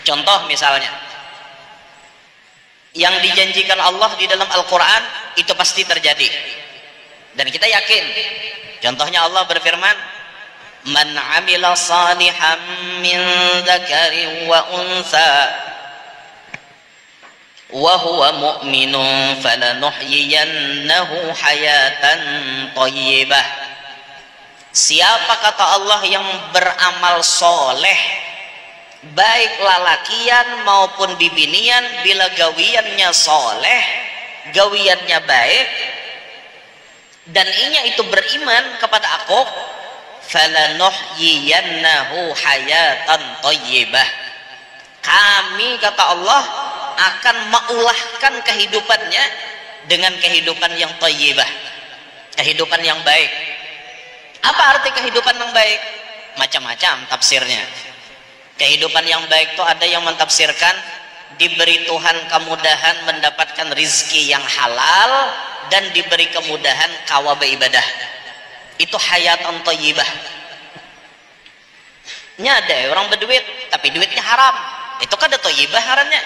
Contoh misalnya, yang dijanjikan Allah di dalam Al-Quran itu pasti terjadi, dan kita yakin. Contohnya Allah berfirman, man amila salihan min dzakarin wa unsa wa huwa mu'minun falanuhyiyannahu hayatan thayyibah. Siapa kata Allah yang beramal soleh, baik lalakian maupun dibinian, bila gawiannya soleh, gawiannya baik, dan inya itu beriman kepada aku, falanuhyiyannahu hayatan thayyibah, kami kata Allah akan mengulahkan kehidupannya dengan kehidupan yang thayyibah, kehidupan yang baik. Apa arti kehidupan yang baik? Macam-macam tafsirnya. Kehidupan yang baik itu ada yang mentafsirkan diberi Tuhan kemudahan mendapatkan rizki yang halal dan diberi kemudahan kawa beribadah. Itu hayatan thayyibah. Ini ada orang berduit tapi duitnya haram, itu kan ada thayyibah haramnya.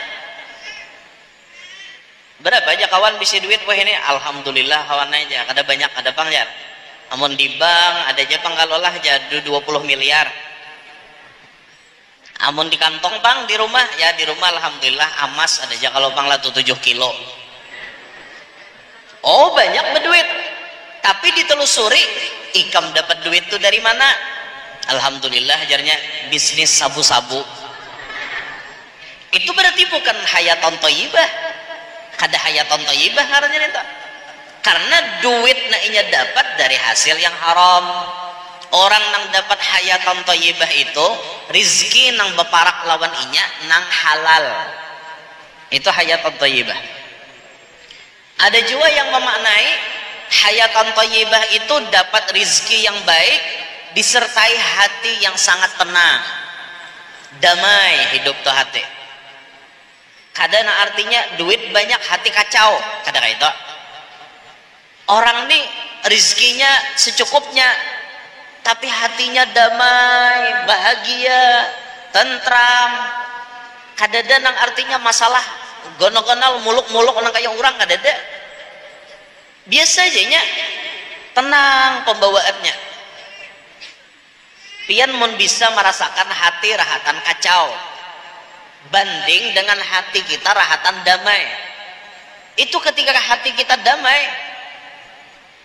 Berapa aja kawan bisa duit wah ini alhamdulillah kawan aja, ada banyak, ada panjar. Amun di bank ada aja pang kalau lah jadi 20 miliar. Amun di kantong pang di rumah ya, di rumah alhamdulillah amas ada aja kalau pang lah 7 kilo. Oh banyak berduit, tapi ditelusuri ikam dapat duit tuh dari mana? Alhamdulillah ajarnya bisnis sabu-sabu. Itu berarti bukan hayatan thayyibah. Kada hayatan thayyibah karena itu. Karena duit nainya dapat dari hasil yang haram. Orang nang dapat hayatan thayyibah itu rizki nang beparak lawan inya nang halal. Itu hayatan thayyibah. Ada juga yang memaknai hayatan thayyibah itu dapat rizki yang baik disertai hati yang sangat tenang, damai hidup tuh hati. Kadang artinya duit banyak hati kacau, kadang itu orang nih rizkinya secukupnya tapi hatinya damai, bahagia, tentram. Kadang artinya masalah gonal-gonal muluk-muluk orang kayak orang kadang biasa aja nya, tenang pembawaannya. Pian mun bisa merasakan hati rahatan kacau banding dengan hati kita rahatan damai. Itu ketika hati kita damai,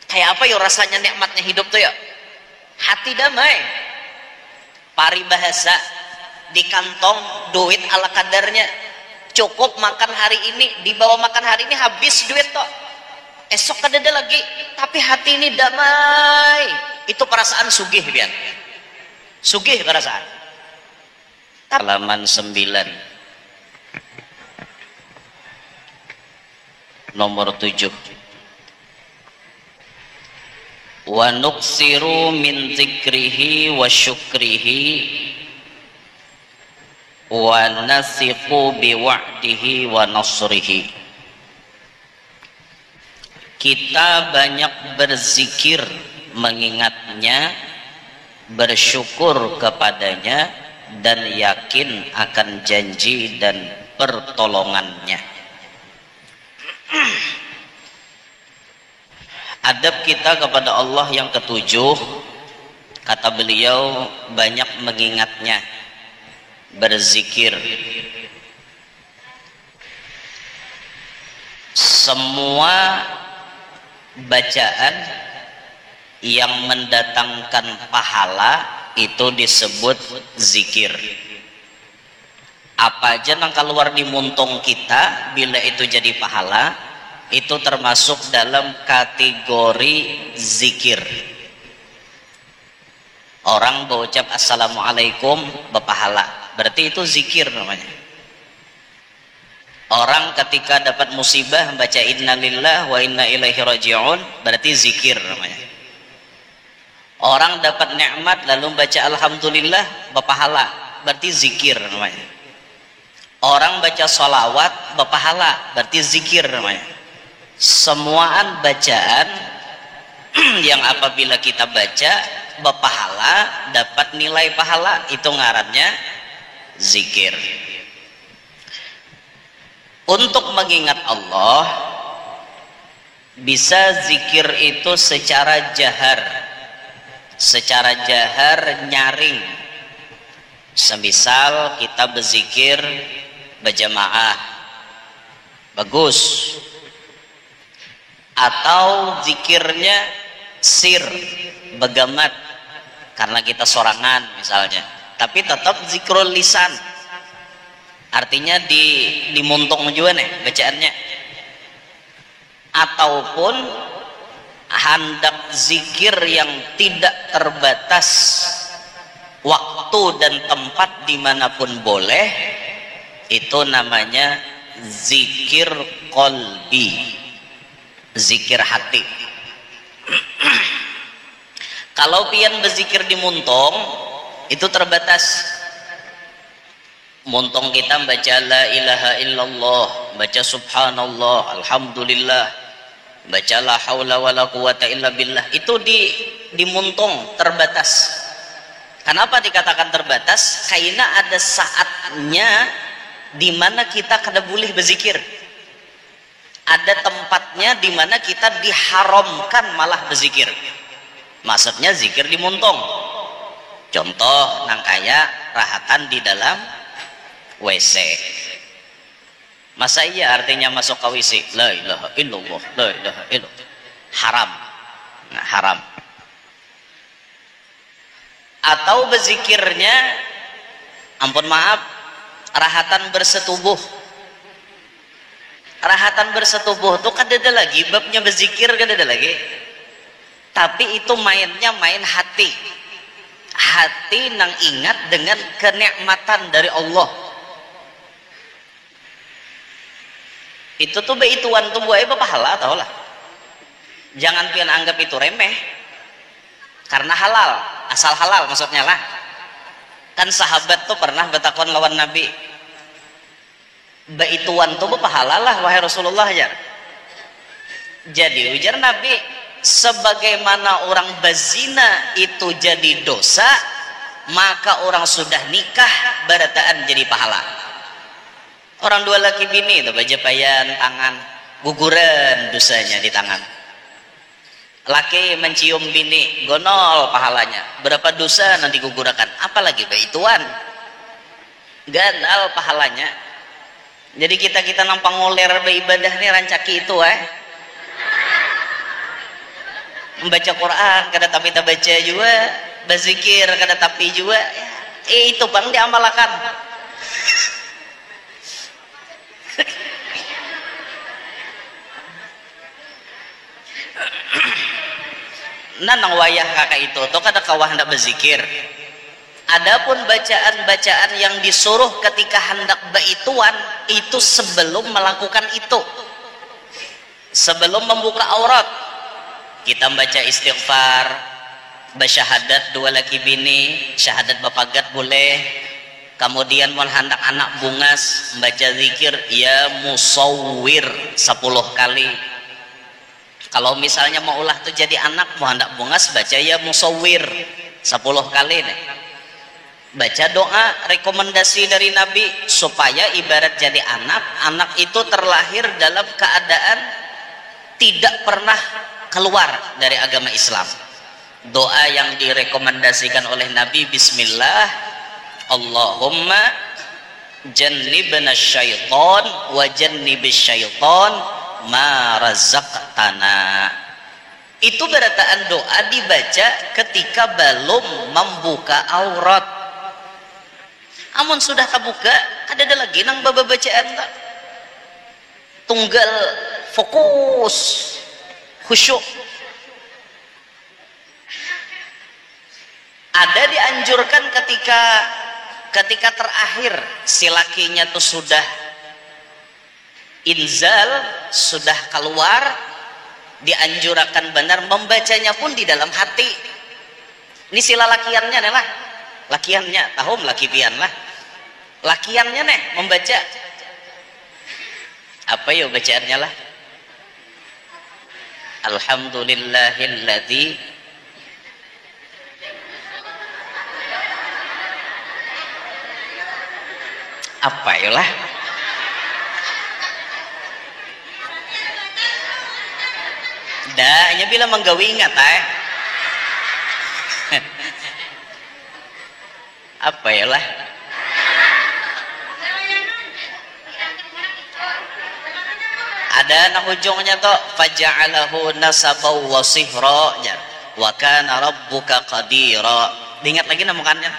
kayak apa ya rasanya nikmatnya hidup tuh ya, hati damai. Paribahasa di kantong duit ala kadarnya, cukup makan hari ini, dibawa makan hari ini habis duit toh, esok kadada lagi, tapi hati ini damai. Itu perasaan sugih pian, sugih perasaan. Halaman 9 nomor 7. Wa nuksiru min zikrihi wa syukrihi wa nasiqu bi wa'dihi wa nasrihi. Kita banyak berzikir mengingatnya, bersyukur kepadanya, dan yakin akan janji dan pertolongannya. Adab kita kepada Allah yang ketujuh, kata beliau, banyak mengingatnya, berzikir. Semua bacaan yang mendatangkan pahala itu disebut zikir. Apa aja yang keluar di muntung kita bila itu jadi pahala, itu termasuk dalam kategori zikir. Orang berucap assalamualaikum berpahala, berarti itu zikir namanya. Orang ketika dapat musibah membaca innalillah wa inna ilaihi raji'un, berarti zikir namanya. Orang dapat nikmat lalu baca alhamdulillah berpahala, berarti zikir namanya. Orang baca sholawat berpahala, berarti zikir namanya. Semuaan bacaan yang apabila kita baca berpahala, dapat nilai pahala, itu ngarannya zikir. Untuk mengingat Allah bisa zikir itu secara jahar nyaring. Semisal kita berzikir berjamaah, bagus. Atau zikirnya sir, begamat, karena kita sorangan misalnya, tapi tetap zikrul lisan, artinya dimuntung juga nih bacaannya. Ataupun hendak zikir yang tidak terbatas waktu dan tempat dimanapun boleh, itu namanya zikir qalbi, zikir hati. Kalau pian berzikir di muntung itu terbatas. Muntung kita baca la ilaha illallah, baca subhanallah, alhamdulillah, baca la haula wala quwata illa billah, itu di muntung terbatas. Kenapa dikatakan terbatas? Karena ada saatnya di mana kita kada boleh berzikir. Ada tempatnya di mana kita diharamkan malah berzikir. Maksudnya zikir di muntung. Contoh nang kaya rahatan di dalam WC. Masa iya artinya masuk ke WC la ilaha illallah, la ilaha illallah, haram. Nah, haram. Atau berzikirnya, ampun maaf, rahatan bersetubuh. Rahatan bersetubuh itu kan ada lagi babnya berzikir, kan ada lagi, tapi itu mainnya main hati nang ingat dengan kenikmatan dari Allah. Itu tuh beituan tuh buaya pahala, tau lah. Jangan pian anggap itu remeh, karena halal, asal halal maksudnya lah. Kan sahabat tuh pernah bertakon lawan Nabi, beituan tuh pahala lah wahai Rasulullah ya. Jadi ujar Nabi, sebagaimana orang bazina itu jadi dosa, maka orang sudah nikah barataan jadi pahala. Orang dua laki bini itu bajapayan tangan, guguran dosanya di tangan. Laki mencium bini, gonol pahalanya, berapa dosa nanti gugurakan, apalagi beituan, ganal pahalanya. Jadi kita nampang ngoler beribadah nih rancaki itu membaca Quran kada tapi tak baca juga, berzikir kada tapi juga, itu bang diamalkan. Nanang wayah kakak itu tuh kada kawah hendak berzikir. Adapun bacaan-bacaan yang disuruh ketika hendak beituan itu sebelum melakukan itu, sebelum membuka aurat, kita baca istighfar, bersyahadat dua laki bini, syahadat bapagat boleh. Kemudian mau hendak anak bungas, membaca zikir ya musawwir 10 kali. Kalau misalnya mau ulah tuh jadi anak, mau hendak bungas, baca ya musawwir 10 kali nih. Baca doa rekomendasi dari Nabi supaya ibarat jadi anak itu terlahir dalam keadaan tidak pernah keluar dari agama Islam. Doa yang direkomendasikan oleh Nabi, bismillah, Allahumma jannibna syaitan wa jannibis syaitan ma razaqtana. Itu berataan doa dibaca ketika belum membuka aurat. Amun sudah kebuka, ada lagi nang baba bacaan tak? Tunggal fokus, khusyuk. Ada dianjurkan ketika terakhir si lakinya tuh sudah inzal, sudah keluar, dianjurkan benar membacanya pun di dalam hati. Ini sila lakiannya nih lah, lakiannya tahu laki pian lah, lakiannya nih membaca apa ya bacaannya lah, alhamdulillahilladzi apa ya lah, dah nya bila menggawi ingat apa ya lah ada anak ujungnya tuh faja'alahu nasabaw wa sihra wa kana rabbuka qadira. Diingat lagi namukannya.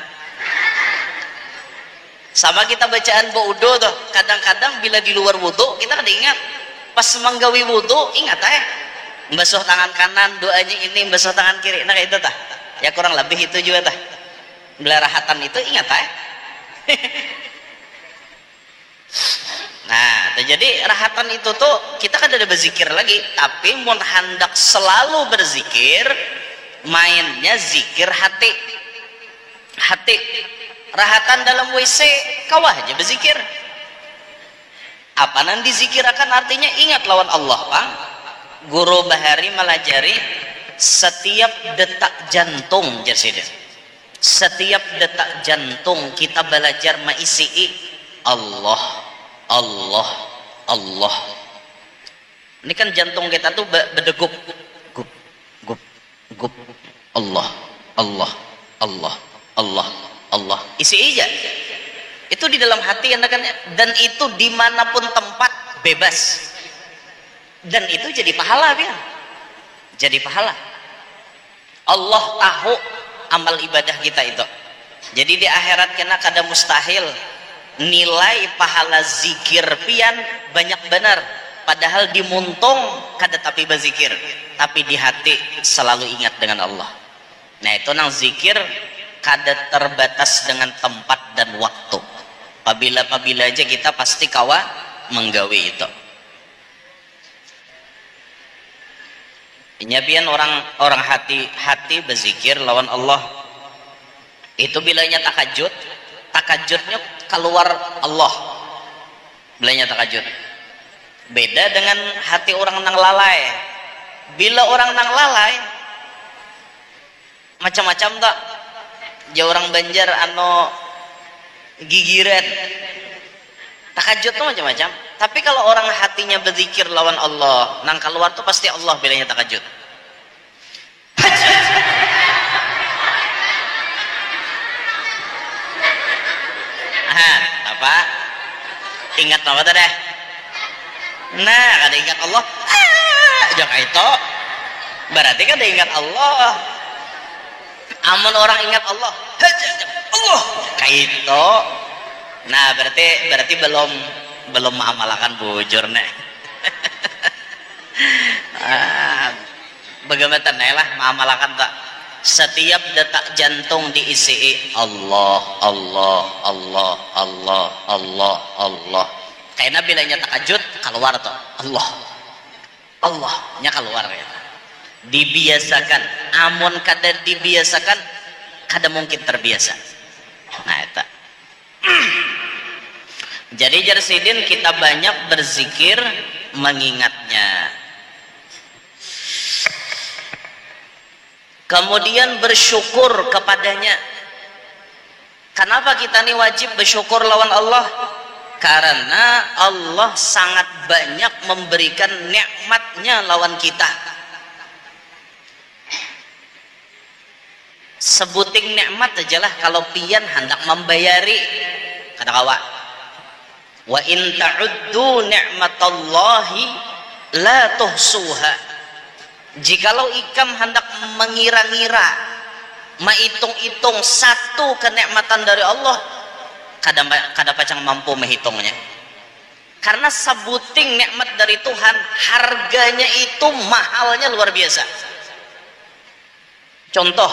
Sama kita bacaan wudu tuh, kadang-kadang bila di luar wudu kita kada ingat. Pas menggawi wudu ingat membasuh tangan kanan doanya ini, membasuh tangan kiri. Nah kayak itu tah. Ya kurang lebih itu juga tah. Bila rahatan itu ingat Nah, jadi rahatan itu tuh kita kan ada berzikir lagi, tapi mun hendak selalu berzikir, mainnya zikir hati. Rahatan dalam WC kawah aja berzikir. Apa nan dizikirakan artinya ingat lawan Allah, Bang. Guru Bahari melajari setiap detak jantung jersida. Setiap detak jantung kita belajar maisi Allah. Ini kan jantung kita tuh berdegup, gup. Allah. Isi aja. Itu di dalam hati Anda kan, dan itu dimanapun tempat bebas. Dan itu jadi pahala ya. Jadi pahala. Allah tahu amal ibadah kita itu. Jadi di akhirat kena kada mustahil nilai pahala zikir pian banyak benar, padahal di muntung kada tapi berzikir, tapi di hati selalu ingat dengan Allah. Nah itu nang zikir kada terbatas dengan tempat dan waktu. Apabila aja kita pasti kawa menggawe itu. Pian orang hati berzikir lawan Allah. Itu bilanya takajudnya keluar Allah. Bilanya takajud. Beda dengan hati orang nang lalai. Bila orang nang lalai macam-macam tak. Ja orang Banjar gigiran. Takajud tuh macam-macam. Tapi kalau orang hatinya berzikir lawan Allah, nang keluar tuh pasti Allah bilanya takajud. Apa? Ingat apa tadi? Nah, kada ingat Allah. Jangan itu. Berarti kada ingat Allah. Amun orang ingat Allah, Allah kayak itu. Nah, berarti belum mengamalkan bujur nih. Bagaimana lah mengamalkan tak? Setiap detak jantung diisi Allah. Karena bilanya takajud keluar tuh Allah nya keluar ya. Dibiasakan, amun kada dibiasakan kada mungkin terbiasa. Nah itu. Jadi jarsidin kita banyak berzikir mengingatnya. Kemudian bersyukur kepadanya. Kenapa kita nih wajib bersyukur lawan Allah? Karena Allah sangat banyak memberikan nikmatnya lawan kita. Sebuting nikmat ajalah kalau pian hendak membayari. Kata kawan, wa in ta'uddu ni'matallahi la tuhsuha. Jikalau ikam hendak mengira-ngira, menghitung-hitung satu kenikmatan dari Allah, kada pacang mampu menghitungnya. Karena sebuting nikmat dari Tuhan, harganya itu mahalnya luar biasa. Contoh,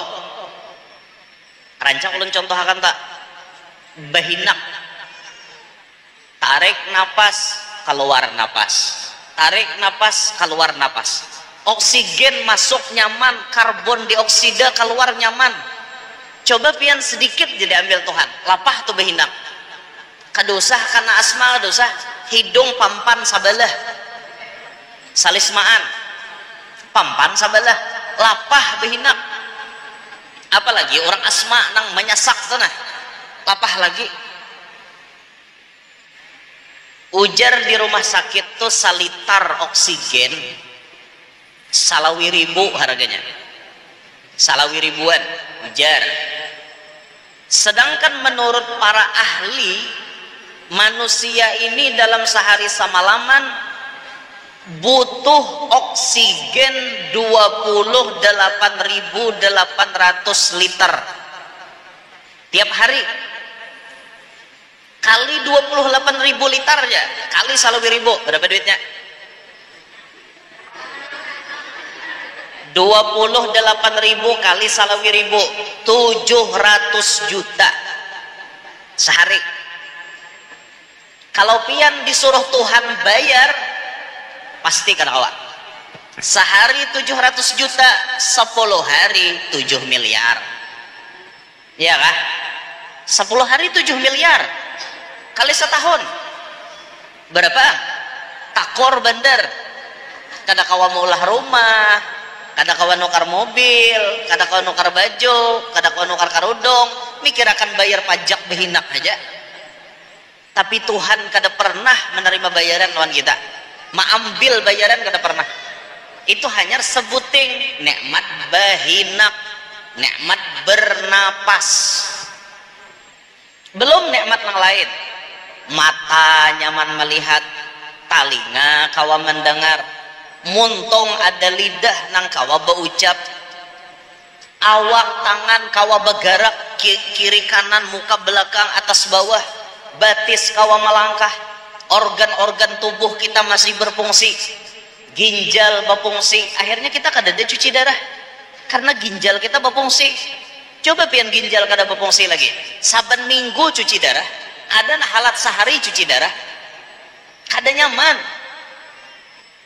rancang ulun contoh akan tak bahinak. Tarik napas, keluar napas. Tarik napas, keluar napas. Oksigen masuk nyaman, karbon dioksida keluar nyaman. Coba pian sedikit jadi ambil Tuhan, lapah tuh bahinak. Kadosah karena asma, kadosah hidung pampan sabalah, salismaan pampan sabalah, lapah bahinak. Apalagi orang asma nang menyasak tanah, lapah lagi. Ujar di rumah sakit tuh salitar oksigen salawi ribu harganya, salawi ribuan ujar. Sedangkan menurut para ahli, manusia ini dalam sehari semalaman butuh oksigen 28.800 liter tiap hari, kali 28.000 liter aja, kali salawi ribu, berapa duitnya? 28.000 kali salawi ribu, 700 juta sehari. Kalau pian disuruh Tuhan bayar, pasti kan awak sehari 700 juta, 10 hari 7 miliar, ya kah? 10 hari 7 miliar kali setahun berapa? Takor bandar, kada kawa maulah rumah, kada kawan nukar mobil, kada kawan nukar baju, kada kawan nukar karudung, mikir akan bayar pajak behinak aja. Tapi Tuhan kada pernah menerima bayaran lawan kita, mengambil bayaran kada pernah. Itu hanya sebuting nikmat behinak, nikmat bernapas, belum nikmat yang lain. Mata nyaman melihat, talinga kawa mendengar, muntung ada lidah nang kawa berucap, awak tangan kawa bergerak kiri kanan, muka belakang atas bawah, batis kawa melangkah, organ-organ tubuh kita masih berfungsi, ginjal berfungsi. Akhirnya kita kada ada cuci darah karena ginjal kita berfungsi. Coba pian ginjal kada berfungsi lagi, saben minggu cuci darah, ada halat sehari cuci darah, kada nyaman.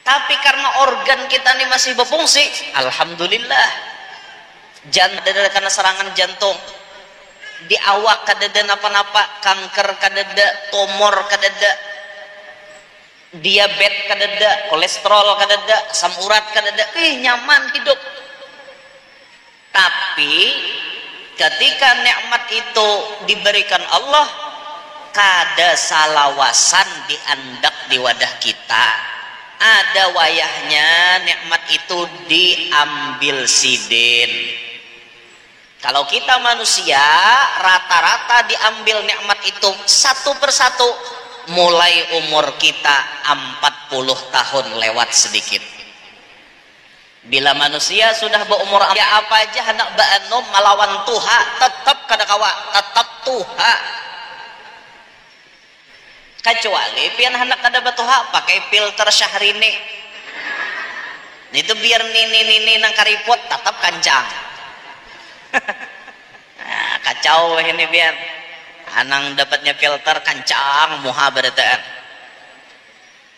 Tapi karena organ kita ini masih berfungsi, alhamdulillah. Jangan karena serangan jantung, di awak kadada napa-napa, kanker kadada, tumor kadada, diabetes kadada, kolesterol kadada, asam urat kadada, nyaman hidup. Tapi ketika nikmat itu diberikan Allah, kada salawasan diandak di wadah kita. Ada wayahnya nikmat itu diambil sidin. Kalau kita manusia, rata-rata diambil nikmat itu satu persatu mulai umur kita 40 tahun lewat sedikit. Bila manusia sudah berumur apa aja hendak ba'anum melawan Tuha, tetap kada kawa, tetap Tuha. Kecuali pian hendak kada batuha pakai filter Syahrini, itu biar nini nang karipot tetap kancang. Nah, kacau ini biar anang dapatnya filter kancang muha berataan.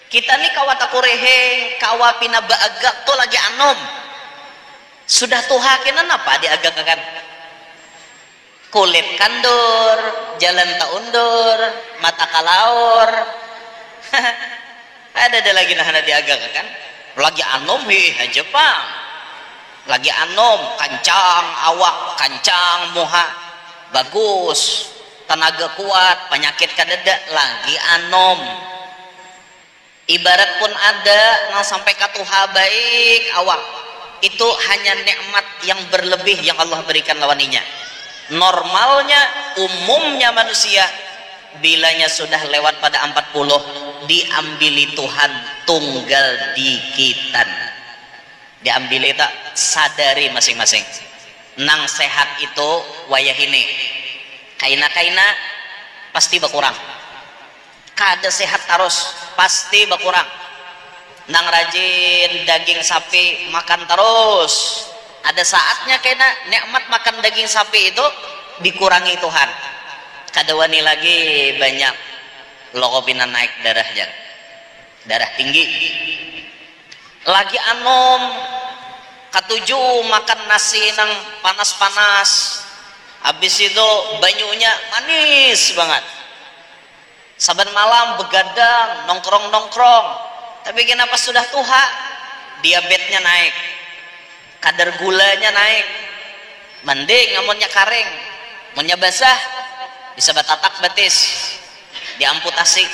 Kita nih kawa takurehe, kawa pina baagak tuh lagi anom, sudah tuha kena apa diagak-agan, kulit kandur, jalan tak undur, mata kalaur. Ada lagi nah diagak kan, lagi anom aja pang, lagi anom kancang awak, kancang muha, bagus, tenaga kuat, penyakit kadada, lagi anom. Ibarat pun ada nang sampai katuha baik awak, itu hanya nikmat yang berlebih yang Allah berikan lawaninya. Normalnya, umumnya manusia bilanya sudah lewat pada 40, diambili Tuhan tunggal dikitan, diambili tak sadari masing-masing. Nang sehat itu wayah ini kaina pasti berkurang, kada sehat terus pasti berkurang. Nang rajin daging sapi makan terus, ada saatnya kena nikmat makan daging sapi itu dikurangi Tuhan, kada wani lagi banyak lokopina naik darahnya, darah tinggi. Lagi anom katuju makan nasi nang panas-panas, habis itu banyunya manis banget, saban malam begadang nongkrong, tapi kenapa sudah tuha, diabetesnya naik, kadar gulanya naik, mending ngamonnya kareng, munnya basah bisa batatak betis, diamputasi.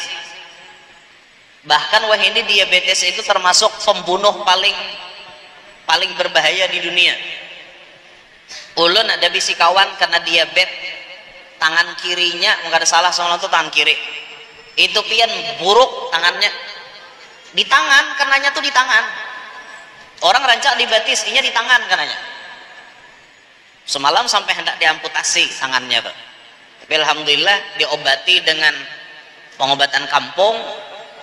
Bahkan wah ini diabetes itu termasuk pembunuh paling paling berbahaya di dunia. Ulun ada bisi kawan kena diabetes, tangan kirinya nggak ada salah soalnya tuh tangan kiri itu pian buruk tangannya, di tangan kenanya tuh di tangan, orang rancak dibatis inya di tangan kenanya, semalam sampai hendak diamputasi tangannya tuh. Tapi alhamdulillah diobati dengan pengobatan kampung,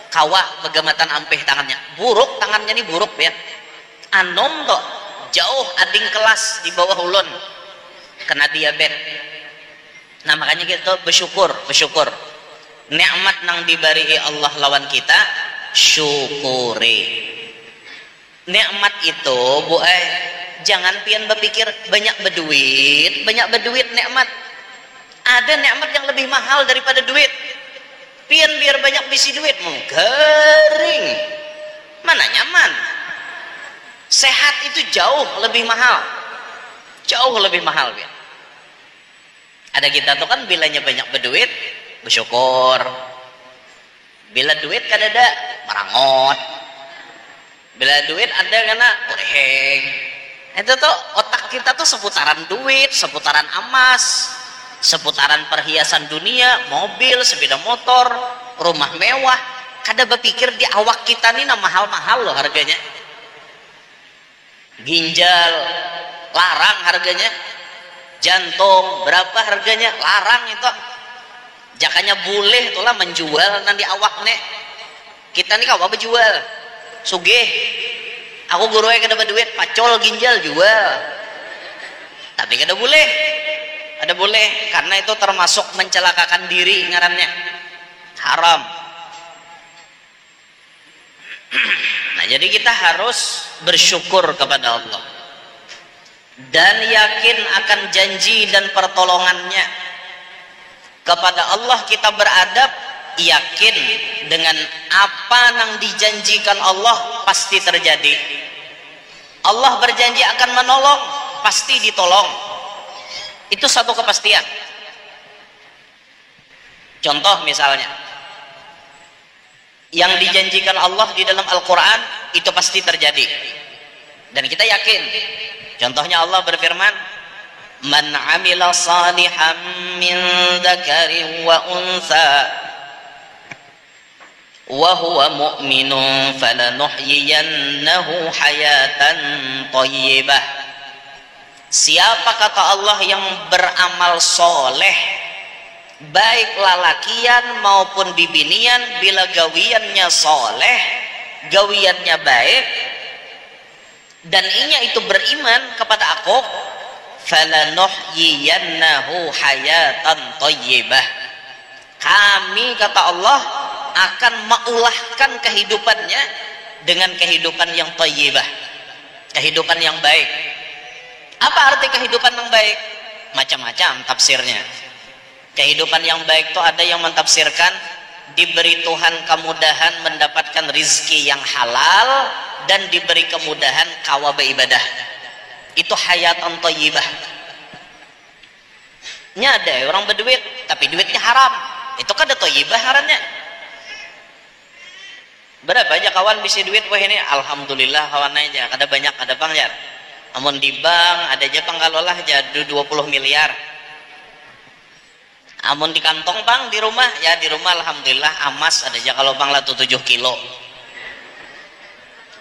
kawa begamatan ampih tangannya, buruk tangannya nih buruk ya, anom tuh jauh ading kelas di bawah ulun kena diabetes. Nah makanya kita bersyukur nikmat nang diberi Allah lawan kita, syukuri nikmat itu bu. Jangan pian berpikir banyak berduit nikmat. Ada nikmat yang lebih mahal daripada duit. Pian biar banyak bisi duit garing, mana nyaman. Sehat itu jauh lebih mahal pian. Ada kita tuh kan bilanya banyak berduit bersyukur, bila duit kadada merangot, bila duit ada karena ureng. Itu tuh otak kita tuh seputaran duit, seputaran emas, seputaran perhiasan dunia, mobil, sepeda motor, rumah mewah. Kada berpikir di awak kita nih mahal-mahal loh harganya. Ginjal larang harganya, jantung berapa harganya larang itu. Jakanya boleh itulah menjual nanti awak nek. Kita nih kawa berjual sugih, aku guru yang kada duit pacol ginjal jual, tapi kada boleh, karena itu termasuk mencelakakan diri, ngarannya haram. Nah jadi kita harus bersyukur kepada Allah dan yakin akan janji dan pertolongannya. Kepada Allah kita beradab, yakin dengan apa yang dijanjikan Allah pasti terjadi. Allah berjanji akan menolong, pasti ditolong. Itu satu kepastian. Contoh misalnya, yang dijanjikan Allah di dalam Al-Quran itu pasti terjadi, dan kita yakin. Contohnya Allah berfirman, man amila salihan min dzakarin wa untha wa huwa mu'minun falanuhyiyannahu hayatan thayyibah. Siapa kata Allah yang beramal soleh, baik lalakian maupun bibinian, bila gawiannya soleh, gawiannya baik, dan inya itu beriman kepada aku, falanuhyiyannahu hayatan thayyibah. Kami kata Allah akan mengulahkan kehidupannya dengan kehidupan yang thayyibah, kehidupan yang baik. Apa arti kehidupan yang baik? Macam-macam tafsirnya. Kehidupan yang baik itu ada yang mentafsirkan diberi Tuhan kemudahan mendapatkan rizki yang halal dan diberi kemudahan kawa beribadah. Itu hayatan thayyibah. Nya ada orang berduit tapi duitnya haram, itu kan ada thayyibah haramnya. Berapa aja kawan bisa duit wah ini alhamdulillah kawan aja, kada banyak ada bang ya. Amun di bank ada aja penggalolah jadi 20 miliar. Amun di kantong bang di rumah ya, di rumah alhamdulillah amas ada aja kalau bang lah tuh 7 kilo.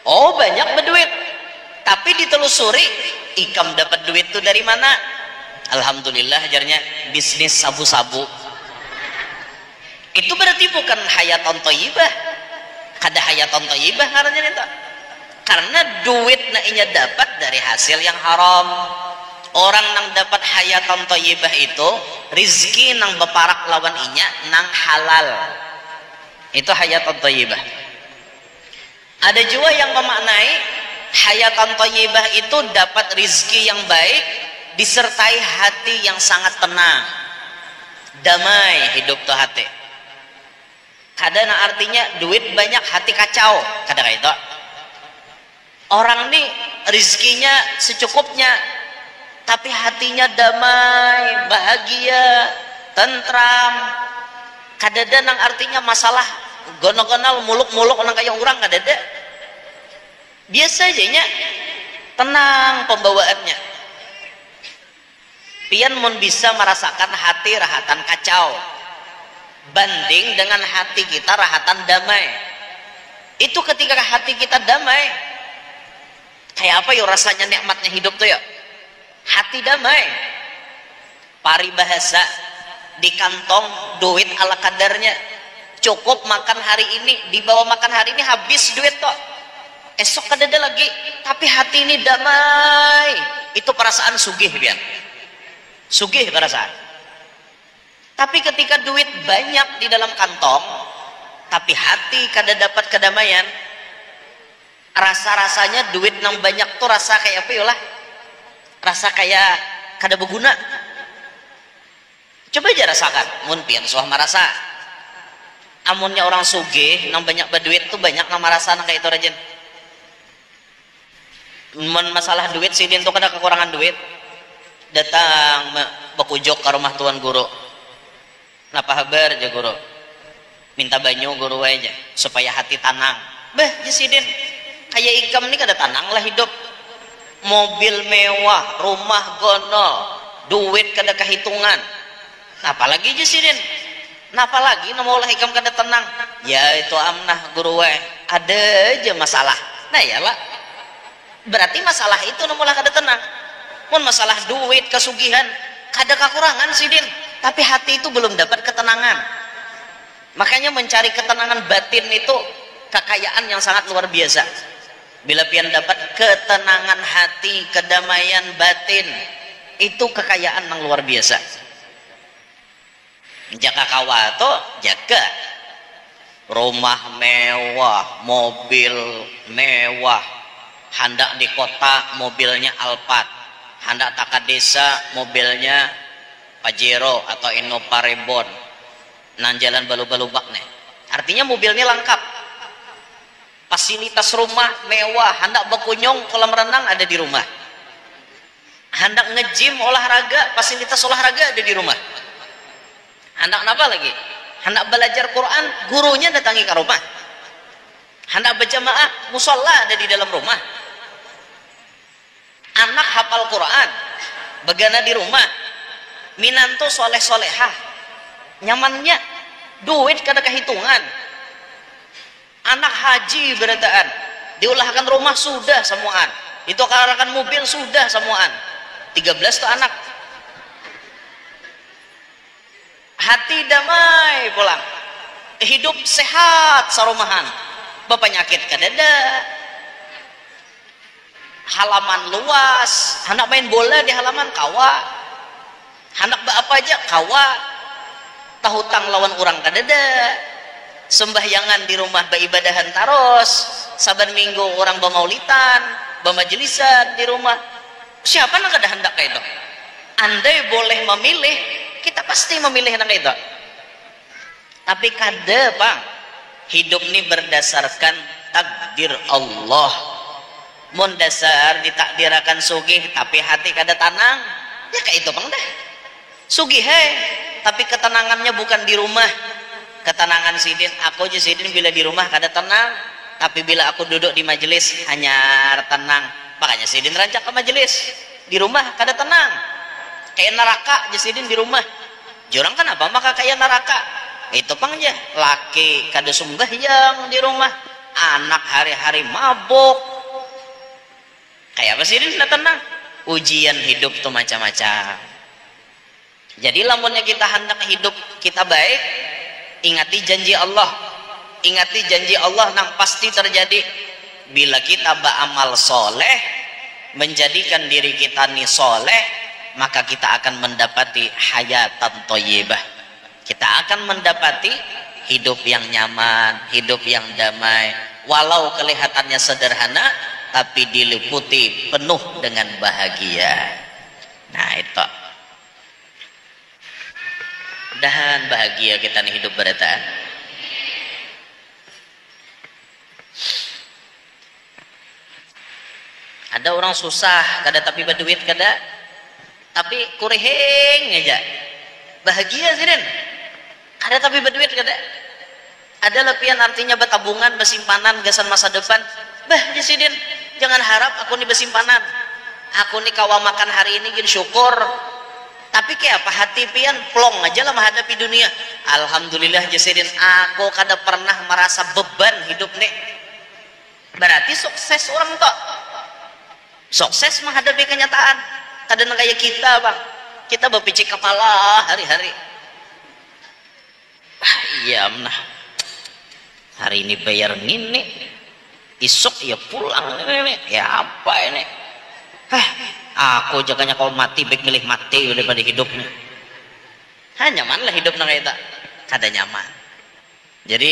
Oh banyak berduit, tapi ditelusuri ikam dapat duit tuh dari mana? Alhamdulillah ajarnya bisnis sabu-sabu. Itu berarti bukan hayatan thayyibah. Kada hayatan thayyibah karena itu. Karena duit na inya dapat dari hasil yang haram. Orang nang dapat hayatan thayyibah itu rizki nang beparak lawan inya nang halal. Itu hayatan thayyibah. Ada juga yang memaknai hayatan thayyibah itu dapat rizki yang baik disertai hati yang sangat tenang, damai hidup tuh hati. Kadang artinya duit banyak hati kacau, kadang itu orang nih rizkinya secukupnya tapi hatinya damai, bahagia, tentram. Kadang artinya masalah gono-gonal muluk-muluk orang kayak orang kadang biasa aja nya. tenang pembawaannya. Pian mun bisa merasakan hati rahatan kacau banding dengan hati kita rahatan damai. Itu ketika hati kita damai, kayak apa ya rasanya nikmatnya hidup tuh ya? Hati damai. Paribahasa, di kantong duit ala kadarnya, cukup makan hari ini, dibawa makan hari ini habis duit toh, esok kadada lagi, tapi hati ini damai. Itu perasaan sugih pian, sugih perasaan. Tapi ketika duit banyak di dalam kantong tapi hati kada dapat kedamaian, rasa-rasanya duit nang banyak tuh rasa kayak apa yolah, rasa kayak kada berguna. Coba aja rasakan, mun pian soal marasa amunnya orang sugih nang banyak berduit tuh banyak nang marasa nang kayak itu rajin. Mun masalah duit sidin tuh kada kekurangan duit, datang bakujok ke rumah tuan guru, napa habar aja guru, minta banyu guru aja supaya hati tenang. Bah jasidin kayak ikam nih kada tenang lah hidup, mobil mewah, rumah gonol, duit kada kehitungan. Apalagi jasidin, napa lagi mau lah ikam kada tenang? Ya itu amnah guru ada aja masalah. Nah ya lah, berarti masalah itu namulah kada tenang. Mun masalah duit kesugihan kada kekurangan sidin, tapi hati itu belum dapat ketenangan. Makanya mencari ketenangan batin itu kekayaan yang sangat luar biasa. Bila pian dapat ketenangan hati, kedamaian batin, itu kekayaan yang luar biasa. Jaga kawato, jaga rumah mewah, mobil mewah, hendak di kota mobilnya Alphard, hendak tak ke desa mobilnya Pajero atau Innova Reborn, nang jalan balu-balubak nih. Artinya mobilnya lengkap, fasilitas rumah mewah, hendak berkunjung kolam renang ada di rumah, hendak nge-gym olahraga, fasilitas olahraga ada di rumah. Hendak apa lagi? Hendak belajar Quran, gurunya datangi ke rumah. Hendak berjamaah, musola ada di dalam rumah. Anak hafal Quran, begana di rumah. Minanto soleh solehah, nyamannya, duit kada kehitungan. Anak haji berataan, diulahkan rumah sudah semuaan. Ditukarakan mobil sudah semuaan. 13 tuh anak. Hati damai pulang, hidup sehat sarumahan, penyakit kadada, halaman luas, hendak main bola di halaman kawa, hendak apa aja kawa, tahu tang lawan orang kadada, sembahyangan di rumah beribadahan taros, saban minggu orang bermaulitan, bermajelisan di rumah. Siapa nak ada hendak kayak itu? Andai boleh memilih, kita pasti memilih yang itu. Tapi kada bang, hidup ini berdasarkan takdir Allah. Mun dasar ditakdirakan sugih tapi hati kada tenang, ya kayak itu bang dah. Sugih tapi ketenangannya bukan di rumah. Ketenangan sidin, aku aja sidin bila di rumah kada tenang, tapi bila aku duduk di majelis hanya tenang. Makanya sidin rancak ke majelis, di rumah kada tenang. Kayak neraka jasidin di rumah. Jurang kan apa maka kayak neraka. Itu pang aja. Laki kada sembahyang di rumah. Anak hari-hari mabuk. Kayak apa sih ini tidak tenang? Ujian hidup tuh macam-macam. Jadi lamunnya kita hendak hidup kita baik, ingati janji Allah. Ingati janji Allah nang pasti terjadi. Bila kita beramal soleh, menjadikan diri kita nih soleh, maka kita akan mendapati hayatan thayyibah. Kita akan mendapati hidup yang nyaman, hidup yang damai, walau kelihatannya sederhana tapi diliputi penuh dengan bahagia. Nah itu, mudahan bahagia kita nih hidup bereta. Ada orang susah kada tapi berduit kada, tapi kureheng aja bahagia sih den. Ada tapi berduit kada. Ada lepian artinya bertabungan, bersimpanan, gasan masa depan. Bah jasidin Jangan harap aku nih bersimpanan, aku nih kawa makan hari ini gin syukur, tapi kayak apa hati pian plong aja lah menghadapi dunia. Alhamdulillah jasidin aku kada pernah merasa beban hidup nih. Berarti sukses orang tok, sukses menghadapi kenyataan. Kada kayak kita bang, kita berpicik kepala hari-hari. Iya nah, hari ini bayar ini, isuk ya pulang ini, ya apa ini? Aku jaganya kau mati, baik milih mati daripada hidupnya. Nyaman lah hidup nang kita, kada nyaman. Jadi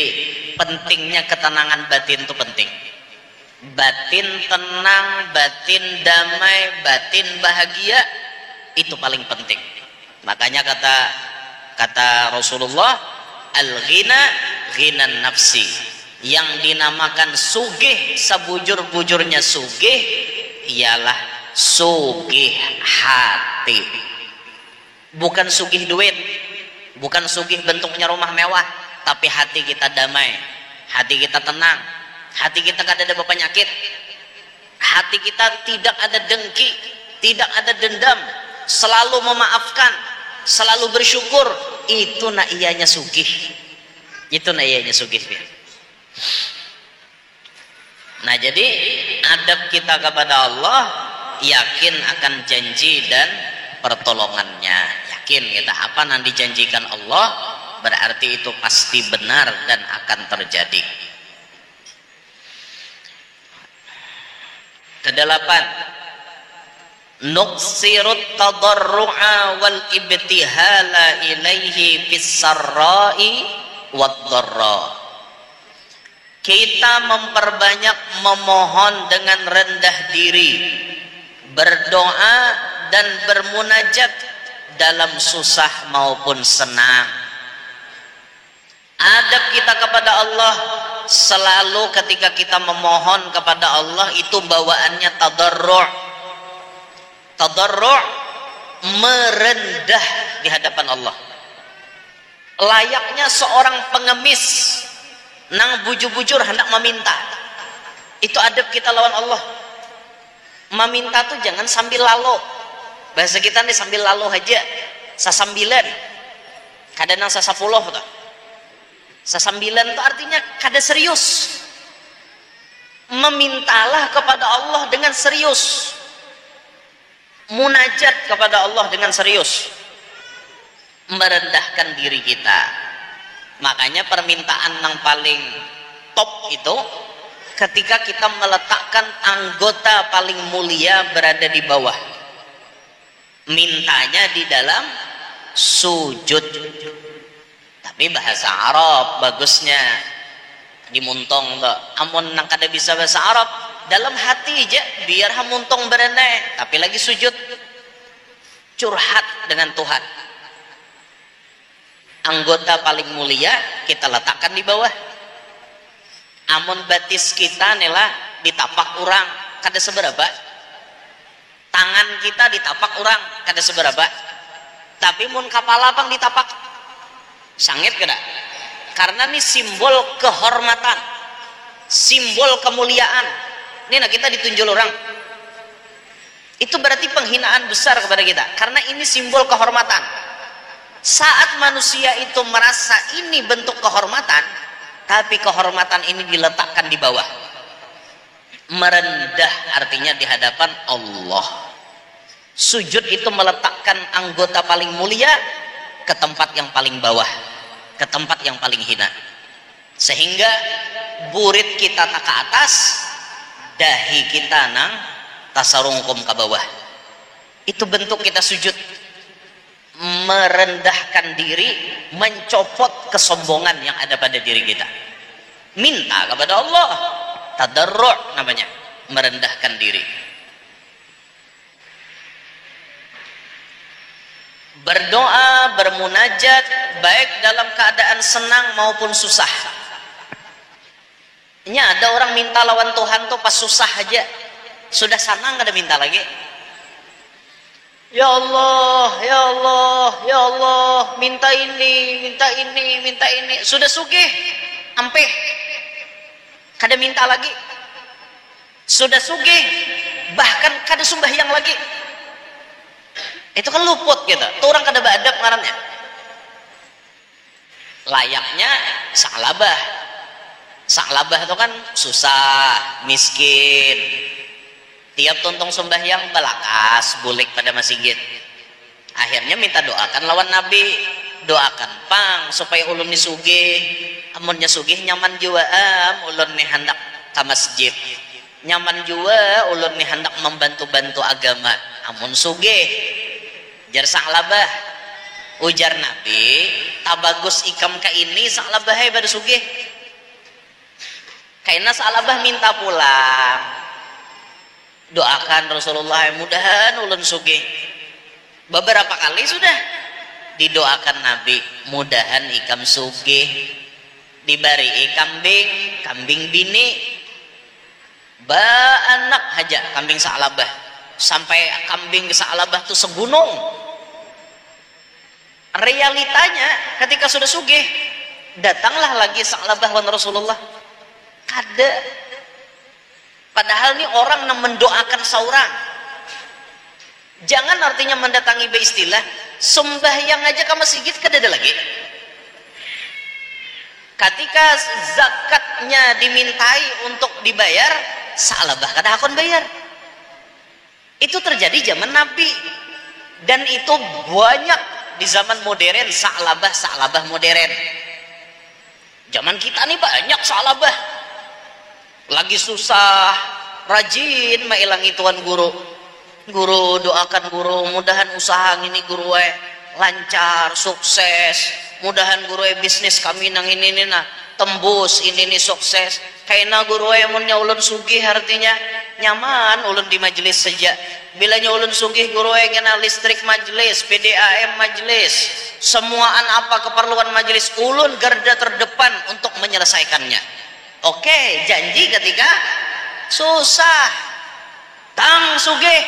pentingnya ketenangan batin itu penting. Batin tenang, batin damai, batin bahagia itu paling penting. Makanya kata Rasulullah, al-ghina ghinan nafsi, yang dinamakan sugih sebujur-bujurnya sugih ialah sugih hati, bukan sugih duit, bukan sugih bentuknya rumah mewah, tapi hati kita damai, hati kita tenang, hati kita tidak ada penyakit, hati kita tidak ada dengki, tidak ada dendam, selalu memaafkan, selalu bersyukur. Itu nak ianya sugih, itu nak ianya sugih. Nah jadi adab kita kepada Allah, yakin akan janji dan pertolongannya. Yakin kita apa yang dijanjikan Allah, berarti itu pasti benar dan akan terjadi. Kedelapan, nuksirut tadarru'a wal ibtihala ilaihi fis sarra'i wad dharra. Kita memperbanyak memohon dengan rendah diri, berdoa dan bermunajat dalam susah maupun senang. Adab kita kepada Allah selalu ketika kita memohon kepada Allah itu bawaannya tadarru'. Tadarru' merendah di hadapan Allah. Layaknya seorang pengemis nang bujur-bujur hendak meminta. Itu adab kita lawan Allah. Meminta tuh jangan sambil lalu. Bahasa kita nih sambil lalu aja. Sasambilan. Kadang sasapuluh tuh. Sasambilan tuh artinya kada serius. Memintalah kepada Allah dengan serius. Munajat kepada Allah dengan serius. Merendahkan diri kita. Makanya permintaan yang paling top itu ketika kita meletakkan anggota paling mulia berada di bawah, mintanya di dalam sujud. Tapi bahasa Arab bagusnya dimuntong tuh. Amun nang kada bisa bahasa Arab, dalam hati aja biar hamuntong berenai, tapi lagi sujud curhat dengan Tuhan. Anggota paling mulia kita letakkan di bawah. Amun batis kita nela ditapak orang kada seberapa, tangan kita ditapak orang kada seberapa, tapi mun kepala pang ditapak sangit kada, karena ini simbol kehormatan, simbol kemuliaan. Ini nah kita ditunjuk orang, itu berarti penghinaan besar kepada kita, karena ini simbol kehormatan. Saat manusia itu merasa ini bentuk kehormatan, tapi kehormatan ini diletakkan di bawah, merendah artinya di hadapan Allah. Sujud itu meletakkan anggota paling mulia ke tempat yang paling bawah, ke tempat yang paling hina, sehingga burit kita tak ke atas, dahi kita nang tasarungkum ke bawah. Itu bentuk kita sujud, merendahkan diri, mencopot kesombongan yang ada pada diri kita, minta kepada Allah. Tadarru' namanya, merendahkan diri. Berdoa, bermunajat baik dalam keadaan senang maupun susah. Ini ada orang minta lawan Tuhan tuh pas susah aja, sudah senang kada minta lagi. Ya Allah, ya Allah, ya Allah, minta ini, minta ini, minta ini. Sudah sugih, ampeh, kada minta lagi. sudah sugih bahkan kada sembahyang lagi, itu kan luput gitu tuh orang kada beadab ngarannya. Layaknya Sa'labah. Sa'labah itu kan susah, miskin, tiap tuntung sembahyang balakas bulik pada masjid. Akhirnya minta doakan lawan Nabi, doakan pang supaya ulun ni sugih, amunnya sugih nyaman jua ulun ni hendak ke masjid, nyaman jua ulun ni hendak membantu-bantu agama amun sugih. Jar Sa'labah, ujar Nabi, tak bagus ikam ka ini Sa'labah pada sugih. Karena Sa'labah minta pulang, doakan Rasulullah mudahan ulun sugih. Beberapa kali sudah didoakan Nabi, mudahan ikam sugih, dibari kambing bini, ba anak haja kambing Sa'labah, sampai kambing Sa'labah tuh segunung. Realitanya ketika sudah sugih, datanglah lagi Sa'labah wan Rasulullah, kada. Padahal ini orang yang mendoakan seorang. Jangan artinya mendatangi beristilah sembahyang aja ke masjid kada ada lagi. Ketika zakatnya dimintai untuk dibayar, Sa'labah kada hakon bayar. Itu terjadi zaman Nabi, dan itu banyak di zaman modern. Sa'labah modern. Zaman kita nih banyak Sa'labah lagi susah, rajin mailangi tuan guru doakan guru, mudahan usaha ini guru lancar, sukses, mudahan guru bisnis kami nang ini nah tembus ini nih sukses. Kaina guru munnya ulun sugih artinya nyaman ulun di majelis saja. Bilanya ulun sugih guru kena listrik majelis, PDAM majelis, semuaan apa keperluan majelis ulun garda terdepan untuk menyelesaikannya. Oke, janji ketika susah tang sugih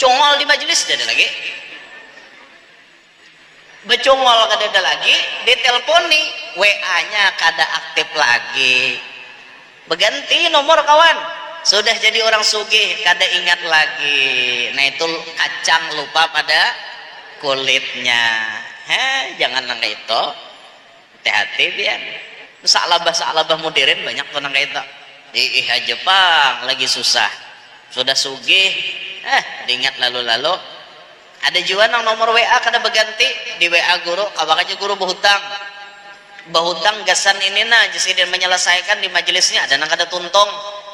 congol di majelis ada lagi, becongol kada ada lagi, diteleponi WA-nya kada aktif lagi, berganti nomor kawan, sudah jadi orang sugih kada ingat lagi. Nah itu kacang lupa pada kulitnya. Jangan nang itu, hati-hati biar Sa'labah modern banyak tuh nang itu. Ih aja pang lagi susah, sudah sugih diingat lalu-lalu. Ada juga nang nomor WA kada berganti, di WA guru kabarnya guru bahutang gasan ini nah jadi menyelesaikan di majelisnya, ada nang kada tuntung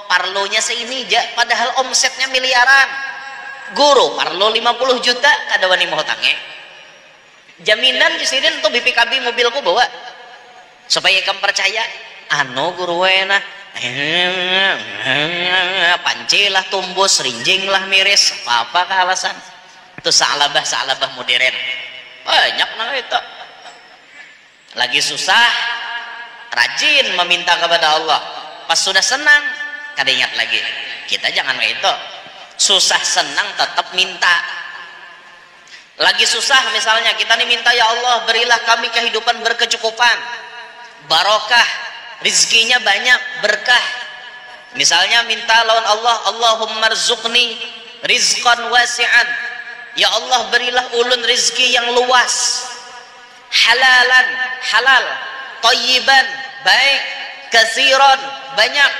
parlonya seini aja padahal omsetnya miliaran. Guru parlo 50 juta kada wani mau hutangnya. Jaminan jadi untuk BPKB mobilku bawa supaya kamu percaya guru nah pancilah tumbus, rinjinglah miris, apa alasan itu. Sa'labah modern banyak nang itu lagi susah rajin meminta kepada Allah, pas sudah senang kada ingat lagi. Kita jangan kayak itu, susah senang tetap minta. Lagi susah misalnya kita nih minta, ya Allah berilah kami kehidupan berkecukupan, barokah, rizkinya banyak, berkah. Misalnya minta lawan Allah, Allahumma rzuqni rizqan wasi'an, ya Allah berilah ulun rizki yang luas, halalan, halal, thayyiban, baik, katsiran, banyak,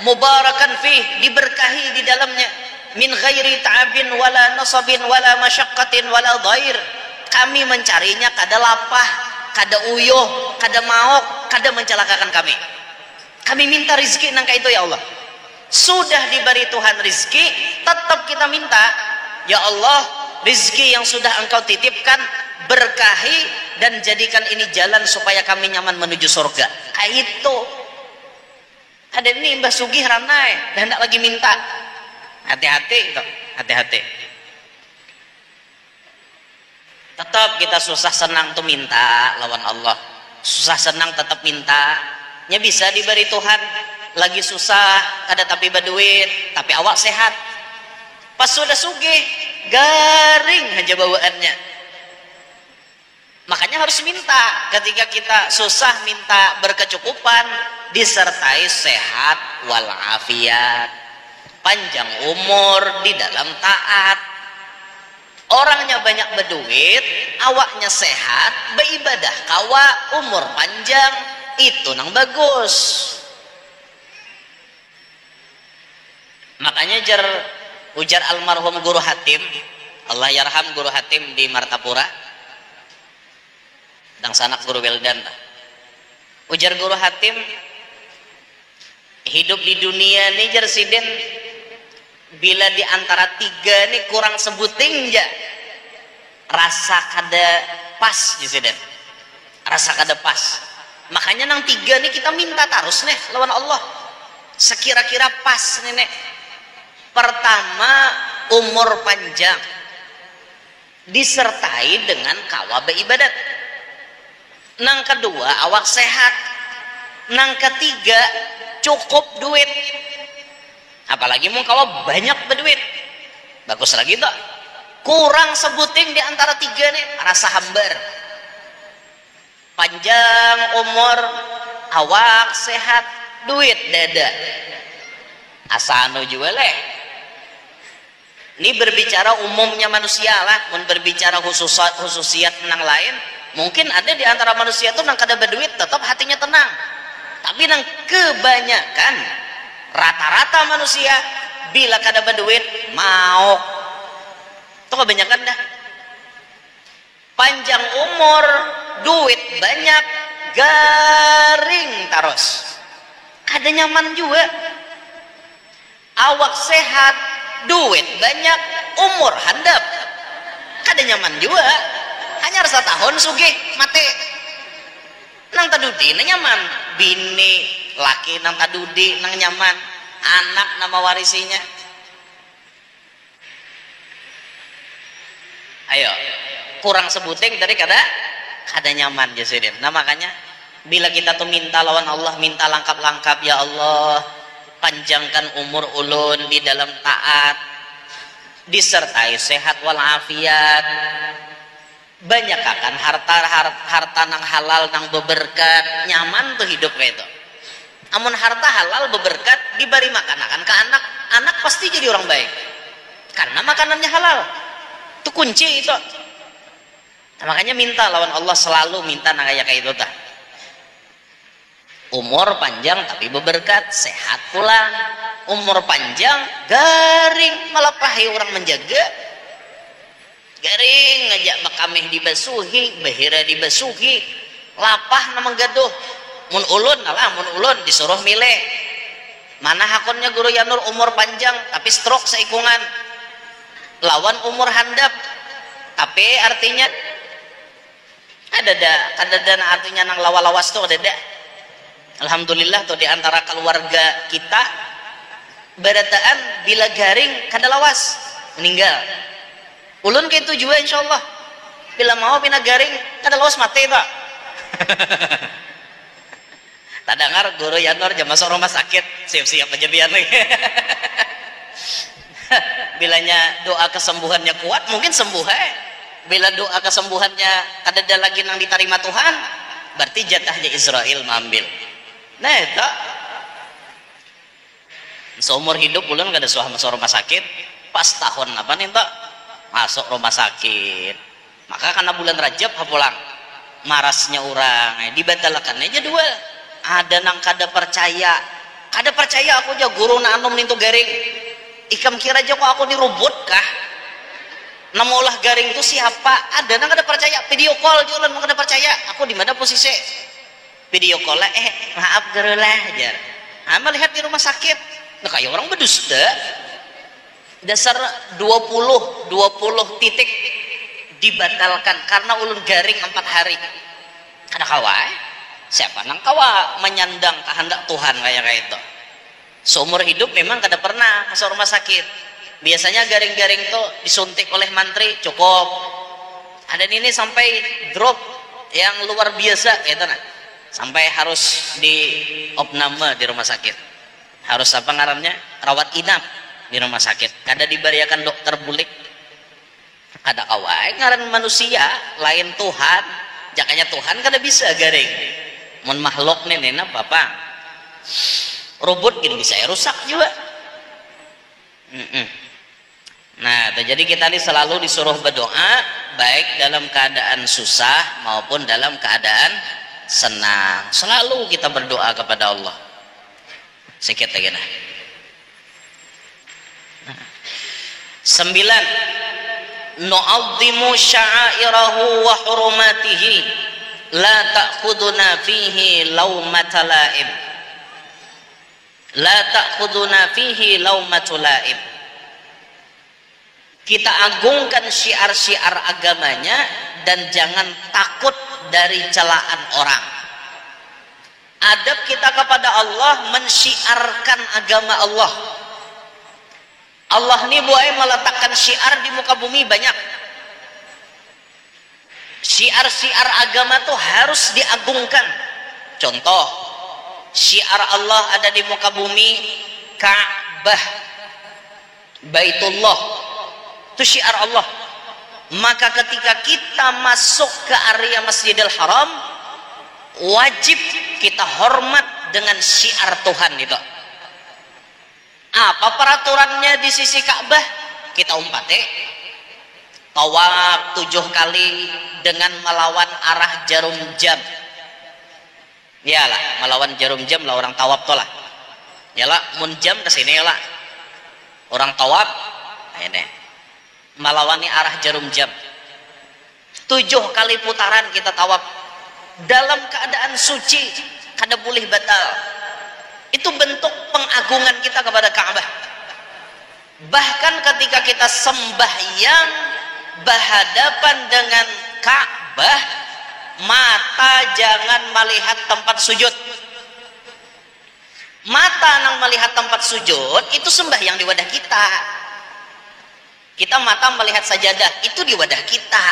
mubarakan fih, diberkahi di dalamnya, min ghairi ta'abin wala nasabin wala masyaqqatin wala dhair. Kami mencarinya kada lapah, kada uyuh, kada maok, kada mencelakakan kami. Kami minta rizki nangka itu ya Allah. Sudah diberi Tuhan rizki, tetap kita minta, ya Allah rizki yang sudah engkau titipkan berkahi dan jadikan ini jalan supaya kami nyaman menuju surga. Kayak itu. Ada ini Mbah Sugih ranai dan hendak lagi minta. Hati-hati itu, hati-hati. Tetap kita susah senang tuh minta lawan Allah, susah senang tetap minta. Nya bisa diberi Tuhan. Lagi susah ada tapi berduit, tapi awak sehat. Pas sudah sugih garing aja bawaannya. Makanya harus minta. Ketika kita susah minta berkecukupan disertai sehat walafiat. panjang umur di dalam taat. Orangnya banyak berduit, awaknya sehat, beribadah kawa, umur panjang, itu nang bagus. Makanya ujar almarhum Guru Hatim, Allah yarham Guru Hatim di Martapura, dan sanak Guru Weldan. Ujar Guru Hatim, hidup di dunia ini jersiden bila di antara tiga ini kurang sebuting ja rasa kada pas jersiden, rasa kada pas. Makanya nang tiga nih kita minta terus nih lawan Allah sekira-kira pas nih nek. Pertama, umur panjang disertai dengan kawa beribadat. Nang kedua, awak sehat. Nang ketiga, cukup duit. Apalagi mau kawa banyak berduit, bagus lagi tak. Kurang sebuting di antara tiga nih rasa hambar. Panjang umur, awak sehat, duit dada. Asano juga leh. Ini berbicara umumnya manusia lah, mun berbicara khususiat nang lain, mungkin ada di antara manusia tuh nang kada berduit tetap hatinya tenang. Tapi nang kebanyakan rata-rata manusia bila kada berduit mau. Tuh kebanyakan dah. Panjang umur, duit banyak, garing terus. Kada nyaman juga. Awak sehat, duit banyak, umur handap, kada nyaman juga. Hanya rasa tahun sugih mati. Nang tadudi nang nyaman, bini laki nang tadudi nang nyaman, anak nama warisinya. Ayo, kurang sebuting dari kada nyaman jasudin. Nah makanya bila kita tuh minta lawan Allah, minta langkap-langkap, ya Allah panjangkan umur ulun di dalam taat, disertai sehat walafiat, banyak akan harta nang halal nang beberkat, nyaman tuh hidup kayak itu. Amun harta halal beberkat diberi makan akan ke anak pasti jadi orang baik karena makanannya halal. Itu kunci itu. Nah, makanya minta lawan Allah, selalu minta nang kayak itu tah. Umur panjang tapi beberkat, sehat pulang. Umur panjang garing, malah pahi orang menjaga. Garing ngajak makameh dibasuhi, bahira dibasuhi, lapah nama gaduh. Mun ulun disuruh milih. Mana hakonnya Guru Yanur umur panjang tapi stroke seikungan. Lawan umur handap. Tapi artinya ada artinya nang lawas tuh ada. Alhamdulillah tuh di antara keluarga kita berataan bila garing kada lawas meninggal. Ulun kayak itu juga insyaallah. Bila mau pina garing kada lawas mati tak. Tak dengar Guru Yanur jam masuk rumah sakit siap-siap aja biar nih. Bilanya doa kesembuhannya kuat mungkin sembuh. Bila doa kesembuhannya kada ada lagi nang diterima Tuhan, berarti jatahnya Israel mengambil. Nah itu seumur hidup ulun kada suah masuk rumah sakit, pas tahun apa nih tak masuk rumah sakit. Maka karena bulan Rajab pulang marasnya orang dibatalkan aja dua. Ada nang kada percaya aku aja guru na anom nintu garing. Ikam kira aja kok aku dirubut kah? Nama ulah garing itu siapa? Ada nang kada percaya, video call jualan mau kada percaya. Aku di mana posisi? Video call lah, maaf guru lah ajar. Melihat di rumah sakit, nah kayak orang berdusta. Dasar 20 titik dibatalkan karena ulun garing 4 hari. Kada kawa. Siapa nang kawa menyandang kehendak Tuhan kayak itu. Seumur hidup memang kada pernah masuk rumah sakit. Biasanya garing-garing tuh disuntik oleh mantri cukup. Ada ini sampai drop yang luar biasa gitu nah. Sampai harus di opname di rumah sakit. Harus apa ngarannya? Rawat inap di rumah sakit. Kada dibariakan dokter bulik. Kada kawa ngaran manusia lain Tuhan. Jakanya Tuhan kada bisa garing. Mun makhluk nih nena bapak. Robot gini bisa rusak juga. Nah, jadi kita ini selalu disuruh berdoa baik dalam keadaan susah maupun dalam keadaan senang. Selalu kita berdoa kepada Allah. Sedikit lagi nah. 9. Nu'azzimu sya'airahu wa hurumatihi la ta'khuduna fihi laumata la'ib. La ta'khuduna fihi laumatu la'ib. Kita agungkan syiar-syiar agamanya dan jangan takut dari celaan orang. Adab kita kepada Allah mensyiarkan agama Allah. Allah ini boleh meletakkan syiar di muka bumi banyak. Syiar-syiar agama tuh harus diagungkan. Contoh, syiar Allah ada di muka bumi, Ka'bah, Baitullah, itu syiar Allah. Maka ketika kita masuk ke area Masjidil Haram, wajib kita hormat dengan syiar Tuhan itu. Apa peraturannya di sisi Ka'bah? Kita umpati tawaf 7 kali dengan melawan arah jarum jam. Yalah, melawan jarum jam lah orang tawaf tuh lah. Yalah, mun jam ke sini lah. Orang tawaf ini melawani arah jarum jam. 7 kali putaran kita tawaf dalam keadaan suci, kada boleh batal. Itu bentuk pengagungan kita kepada Ka'bah. Bahkan ketika kita sembahyang berhadapan dengan Ka'bah, mata jangan melihat tempat sujud. Mata nang melihat tempat sujud itu sembahyang di wadah kita. Kita mata melihat sajadah itu di wadah kita.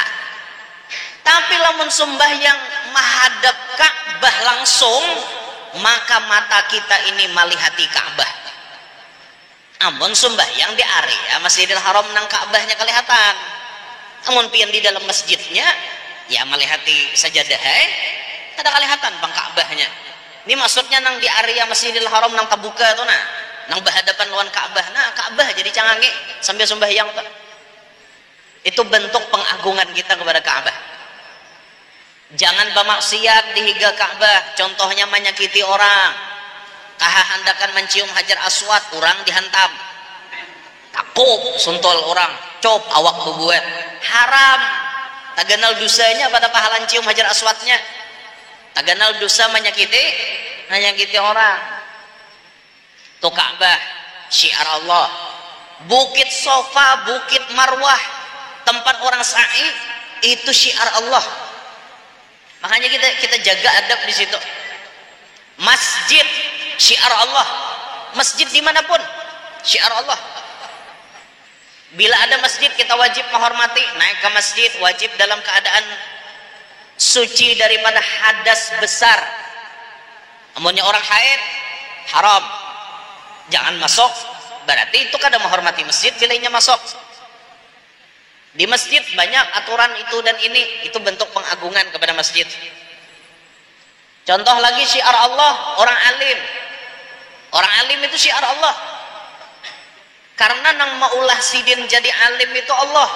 Tapi lamun sembahyang menghadap Ka'bah langsung, maka mata kita ini melihati Ka'bah. Amun sembahyang di area Masjidil Haram nang Ka'bahnya kelihatan. Amun pian di dalam masjidnya ya melihati sajadah, ada kelihatan bang Ka'bahnya. Ini maksudnya nang di area Masjidil Haram nang terbuka tuh nah, nang berhadapan lawan Ka'bah. Nah, Ka'bah jadi cangange sambil sembahyang tuh. Itu bentuk pengagungan kita kepada Ka'bah. Jangan bermaksiat di higa Ka'bah, contohnya menyakiti orang. Kahandakan mencium Hajar Aswad, orang dihantam. Takut suntul orang, cop awak bebuat. Haram. Tak kenal dosanya pada pahalan cium Hajar Aswadnya. Tak kenal dosa menyakiti orang. Itu Ka'bah, syiar Allah. Bukit Sofa, Bukit Marwah, tempat orang sa'i, itu syiar Allah. Makanya kita jaga adab di situ. Masjid syiar Allah. Masjid dimanapun syiar Allah. Bila ada masjid kita wajib menghormati. Naik ke masjid wajib dalam keadaan suci daripada hadas besar. Amunnya orang haid haram, jangan masuk. Berarti itu kada menghormati masjid bilanya masuk. Di masjid banyak aturan itu dan ini, itu bentuk pengagungan kepada masjid. Contoh lagi syiar Allah, orang alim. Orang alim itu syiar Allah. Karena nang maulah sidin jadi alim itu Allah.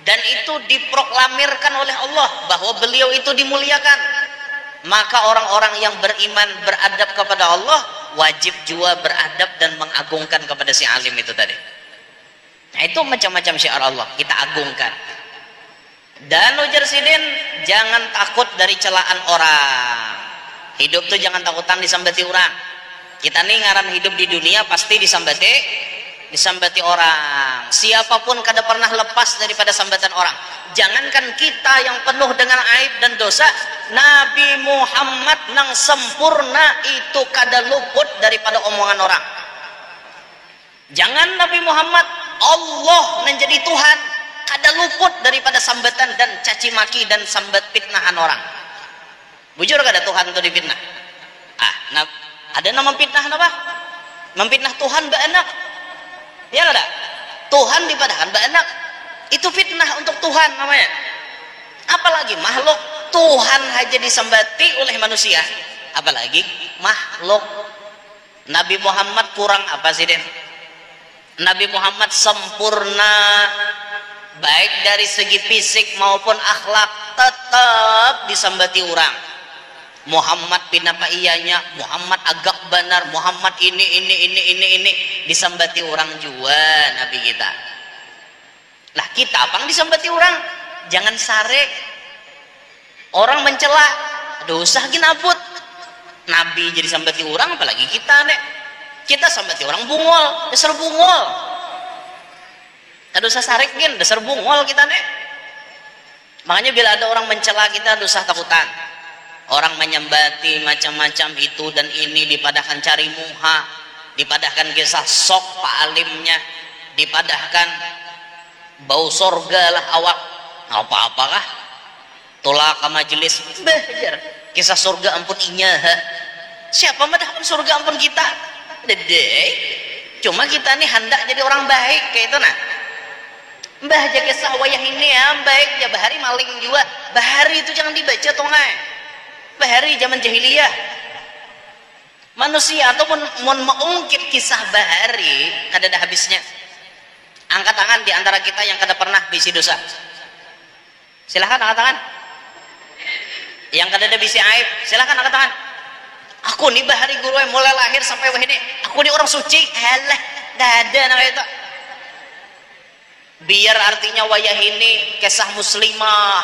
Dan itu diproklamirkan oleh Allah bahwa beliau itu dimuliakan. Maka orang-orang yang beriman beradab kepada Allah wajib juga beradab dan mengagungkan kepada si alim itu tadi. Nah, itu macam-macam syiar Allah kita agungkan. Dan ujar sidin, jangan takut dari celaan orang. Hidup tuh jangan takutan disambati orang. Kita nih ngaran hidup di dunia pasti disambati orang. Siapapun kada pernah lepas daripada sambatan orang. Jangankan kita yang penuh dengan aib dan dosa, Nabi Muhammad nang sempurna itu kada luput daripada omongan orang. Jangan Nabi Muhammad, Allah menjadi Tuhan, kada luput daripada sambatan dan caci maki dan sambat fitnahan orang. Bujur kada Tuhan itu difitnah? Ada nama fitnah apa? Memfitnah Tuhan beranak. Ya kada? Tuhan dipadakan beranak. Itu fitnah untuk Tuhan namanya. Apalagi makhluk. Tuhan aja disambati oleh manusia, apalagi makhluk. Nabi Muhammad kurang apa sih Den? Nabi Muhammad sempurna baik dari segi fisik maupun akhlak, tetap disambati orang. Muhammad pinapa iyanya, Muhammad agak benar, Muhammad ini disambati orang juga Nabi kita. Lah kita apa disambati orang? Jangan sare. Orang mencela, dosa ginaput. Nabi jadi sambati orang, apalagi kita nek. Kita sambati orang bungol, dasar bungol. Dosa sarek gin, dasar bungol kita nek. Makanya bila ada orang mencela kita, dosa takutan. Orang menyambati macam-macam itu dan ini, dipadahkan cari muha, dipadahkan kisah sok pak alimnya, dipadahkan bau sorga lah awak, apa-apakah tolak ke majelis belajar kisah surga ampun inya. Siapa madahkan surga ampun kita dede, cuma kita nih hendak jadi orang baik kayak itu nah. Mbah aja kisah wayah ini ya baik ya, bahari maling juga, bahari itu jangan dibaca tongai, bahari zaman jahiliyah manusia ataupun mau mengungkit kisah bahari kada ada habisnya. Angkat tangan di antara kita yang kada pernah bisi dosa, silahkan angkat tangan. Yang kada ada bisi aib, silahkan angkat tangan. Aku nih bahari guru mulai lahir sampai wah ini aku nih orang suci, alah dada nama itu. Biar artinya wayah ini kisah muslimah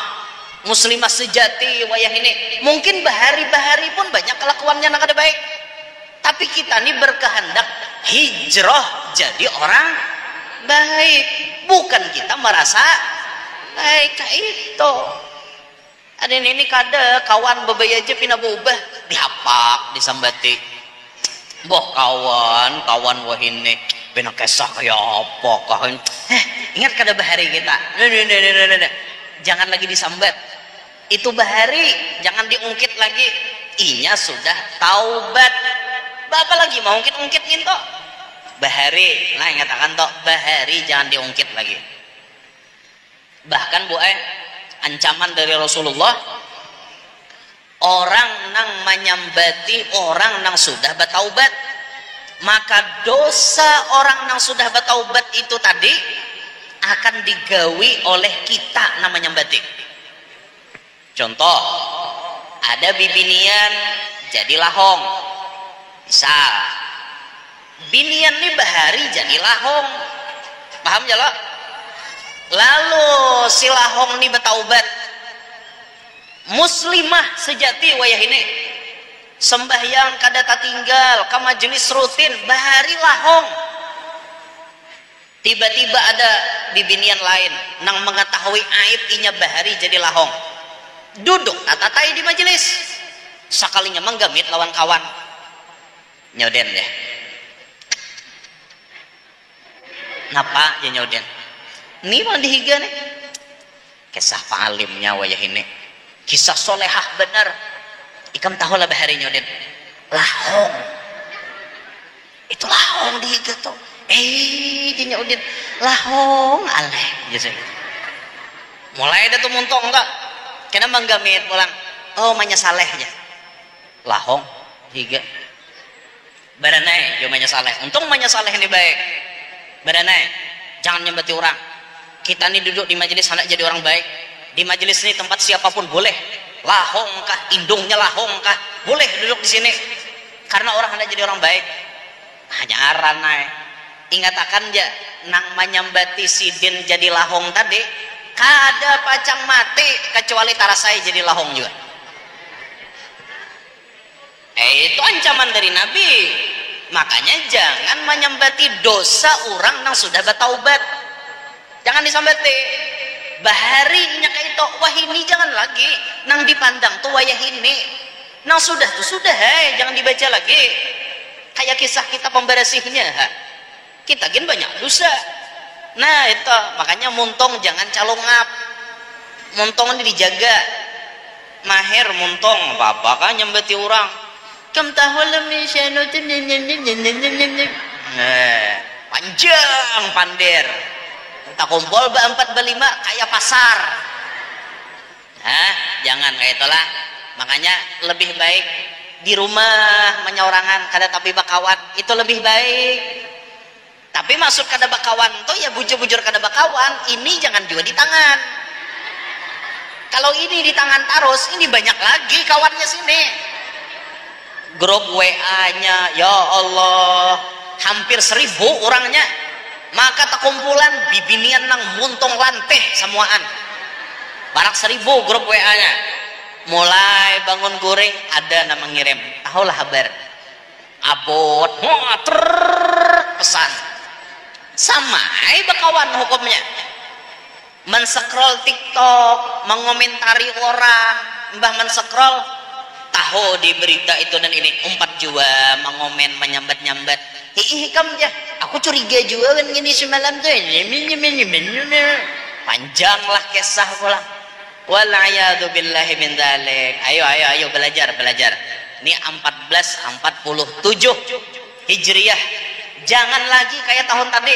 sejati wayah ini. Mungkin bahari-bahari pun banyak kelakuannya yang kada baik, tapi kita nih berkehendak hijrah jadi orang baik, bukan kita merasa baik kayak itu. Ada ini kada kawan bebaya aja pina berubah dihapak disambati. Boh kawan wah ini bina kisah kayak apa kah? Ingat kada bahari kita. Jangan lagi disambat. Itu bahari, jangan diungkit lagi. Inya sudah taubat. Bapak lagi mau ungkit gitu. Bahari, nah ingatakan toh bahari jangan diungkit lagi. Bahkan ancaman dari Rasulullah, orang nang menyambati orang nang sudah bertaubat, maka dosa orang nang sudah bertaubat itu tadi akan digawi oleh kita namanya nyambati. Contoh, ada bibinian jadi lahong, misal binian nih bahari jadi lahong, paham ya lo? Lalu si lahong nih bertaubat, muslimah sejati wayah ini, sembahyang kada tinggal ke majelis rutin, bahari lahong. Tiba-tiba ada bibinian lain nang mengetahui aib inya bahari jadi lahong, duduk tatatai di majelis, sakalinya menggamit lawan kawan, nyoden deh. Napa ya nyoden? Ini mau dihiga nih. Kisah pa'alimnya wayah ini. Kisah solehah benar. Ikam tahu lah bahari nyoden. Lahong. Itu lahong dihiga tuh. Dia nyoden. Lahong aleh. Mulai ada tuh muntong enggak. Kena menggamit pulang. Oh manya saleh aja. Lahong dihiga. Baranai, jo manya saleh. Untung manya saleh ini baik. Baranai, jangan nyembati orang. Kita nih duduk di majelis hendak jadi orang baik. Di majelis ini tempat siapapun boleh. Lahong kah, indungnya lahong kah, boleh duduk di sini. Karena orang hendak jadi orang baik. Hanya aranai. Ingatakan ya, nang menyambati sidin jadi lahong tadi, kada pacang mati kecuali tarasai jadi lahong juga. Itu ancaman dari Nabi. Makanya jangan menyambati dosa orang yang sudah bertaubat. Jangan disambati. Bahari kayak itu, wah ini jangan lagi. Nang dipandang tuh wayah ini. Nang sudah tuh sudah, jangan dibaca lagi. Kayak kisah kita pembersihnya. Kita gin banyak dosa. Nah itu, makanya muntong jangan calongap. Muntong ini dijaga. Mahir muntong, apa-apa kan nyambati orang. Kam tahulam min syanutin panjang pandir. Tak kumpul berempat berlima kayak pasar. Jangan kayak itulah. Makanya lebih baik di rumah menyorangan kada tapi bakawan itu lebih baik. Tapi maksud kada bakawan tuh ya bujur-bujur kada bakawan, ini jangan juga di tangan. Kalau ini di tangan terus, ini banyak lagi kawannya sini. Grup WA-nya, ya Allah, hampir 1000 orangnya. Maka terkumpulan bibinian nang muntung lanteh semuaan. Barak 1000 grup WA-nya. Mulai bangun goreng ada nama ngirim. Tahulah kabar. Abot, pesan. Sama, hai bakawan hukumnya. Men-scroll TikTok, mengomentari orang, mbah men-scroll, tahu di berita itu dan ini 4 jua mengomen menyambat-nyambat. Hikam aja, aku curiga juga kan gini semalam tuh. Panjanglah kisah pulang. Walayadu billahi min dzalik. Ayo belajar. Ini 1447 Hijriah. Jangan lagi kayak tahun tadi.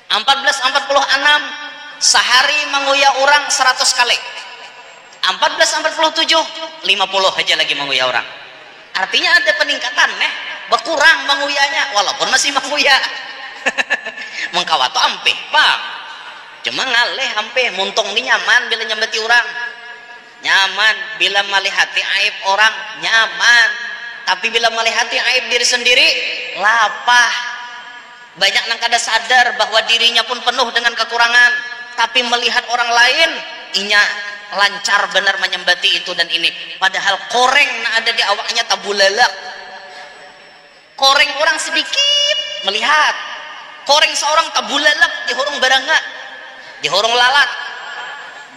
1446 sehari menguya orang 100 kali. 1447 50 aja lagi menguya orang. Artinya ada peningkatan berkurang menguyanya walaupun masih menguya. Mengkawat tuh ampeh, Bang. Cuma ngaleh ampeh, muntung ini nyaman bila nyambati orang. Nyaman bila melihati aib orang, nyaman. Tapi bila melihati aib diri sendiri, lapah. Banyak yang kada sadar bahwa dirinya pun penuh dengan kekurangan, tapi melihat orang lain inya lancar benar menyembati itu dan ini, padahal koreng na ada di awaknya tabulalak. Koreng orang sedikit melihat, koreng seorang tabulalak di hurung barangga, di hurung lalat,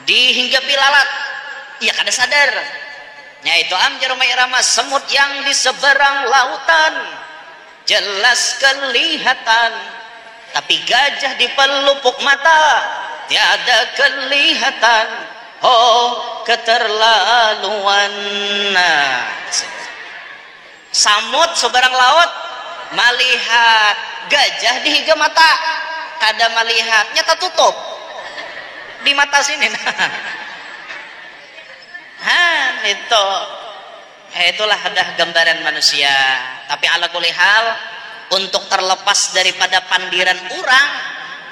dihinggapi lalat, ia kada sadar. Ya itu amjar irama semut yang di seberang lautan jelas kelihatan, tapi gajah di pelupuk mata tiada kelihatan. Oh keterlaluan. Nah, samut seberang laut melihat gajah di higa mata, kada melihatnya tertutup di mata sini. Nah, itulah ada gambaran manusia. Tapi ala kulli hal, untuk terlepas daripada pandiran orang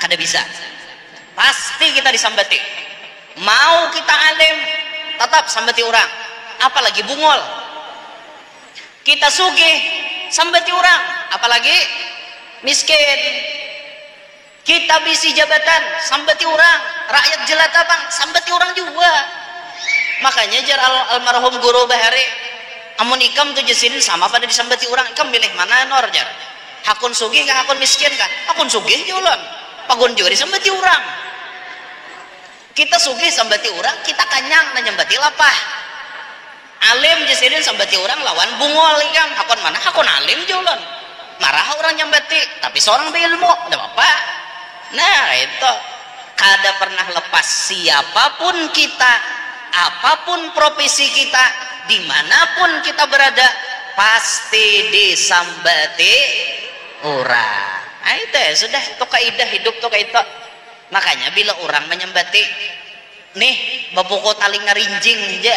kada bisa. Pasti kita disambati. Mau kita alim tetap sambati orang, apalagi bungol. Kita sugih sambati orang, apalagi miskin. Kita bisi jabatan sambati orang, rakyat jelata bang sambati orang juga. Makanya jar almarhum guru bahari, amun ikam tuh jesin sama pada disambati orang, ikam milih mana nor jar? Hakun sugih kah hakun miskin kah? Hakun sugih jualan, pagun juga disambati orang. Kita sugih sambati orang, kita kanyang dan nyambati lapah. Alim jesidin sambati orang lawan bungol ikam. Hakun mana? Hakun alim jualan. Marah orang nyambati, tapi seorang berilmu, ada apa? Nah itu kada pernah lepas siapapun kita, apapun profesi kita, dimanapun kita berada, pasti disambati orang. Nah itu sudah, itu kaidah hidup tuh kayak itu. Makanya bila orang menyembati nih babuko tali ngerinjing aja,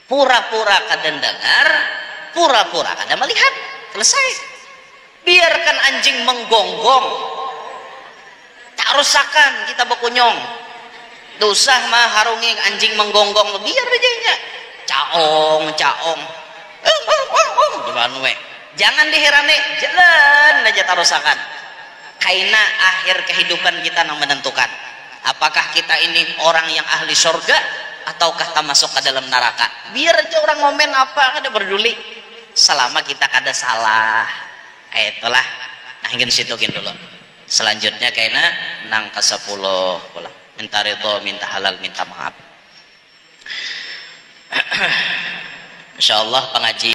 pura-pura kada dengar, pura-pura kada melihat, selesai. Biarkan anjing menggonggong, tak rusakan kita berkunyong. Dosah mah harungi anjing menggonggong, biar aja nya caong jangan diherane, jalan aja tak rusakan. Kaina akhir kehidupan kita yang menentukan apakah kita ini orang yang ahli surga ataukah kita masuk ke dalam neraka. Biar aja orang ngomen apa, kada peduli selama kita kada salah. Itulah. Nah ingin situkin dulu. Selanjutnya kaina nang ke 10 pulang. Minta ridho, minta halal, minta maaf. Insyaallah pengajian